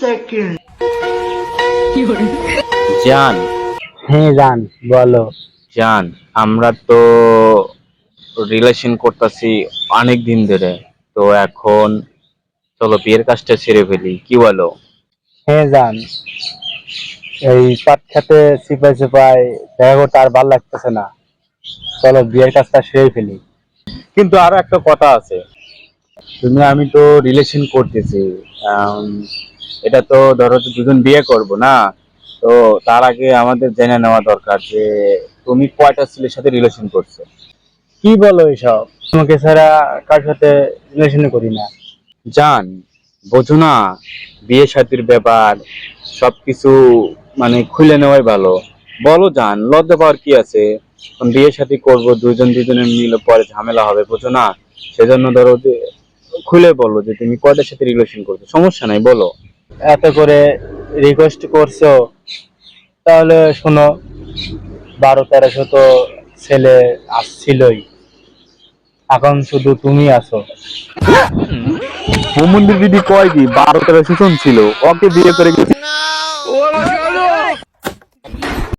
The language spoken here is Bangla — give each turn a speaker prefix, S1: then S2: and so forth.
S1: second.
S2: জান,
S3: হ্যাঁ জান, বলো।
S2: জান, আমরা তো রিলেশন করতেছি অনেক দিন ধরে। তো এখন চলো বিয়ের কাজটা সেরে ফেলি, কি বলো?
S3: হ্যাঁ জান, এই পাট খেতে সিপাই সিপাই দেখা করতে আর ভালো লাগতেছে না। চলো বিয়ের কাজটা সেরে ফেলি।
S2: কিন্তু আরো একটা কথা আছে, তুমি আমি তো রিলেশন করতেছি। আম, এটা তো ধরো যে দুজন বিয়ে করব না, তো তার আগে আমাদের জেনে নেওয়া দরকার যে তুমি কয়টা ছেলের সাথে রিলেশন করছো।
S3: কি বলো এসব? তোমাকে ছাড়া কার সাথে রিলেশন করি না।
S2: জান, বোঝো না, বিয়ে শাদীর ব্যাপার, সবকিছু মানে খুলে নেওয়াই ভালো। বলো জান, লজ্জা পাওয়ার কি আছে? এখন বিয়ে শাদী করবো, দুজন দুজনের মিলে পরে ঝামেলা হবে, বোঝো না? সেজন্য ধরো যে খুলে বলো যে তুমি কয়টার সাথে রিলেশন করছো, সমস্যা নাই, বলো।
S3: এত করে রিকোয়েস্ট করছো, তাহলে শোনো, 12-1300 তো ছেলে আসছিলই, এখন শুধু তুমি আছো।
S2: ভূমন্দির দিদি কয় কি 12-13 ছিল, ওকে বিয়ে করে গেছে।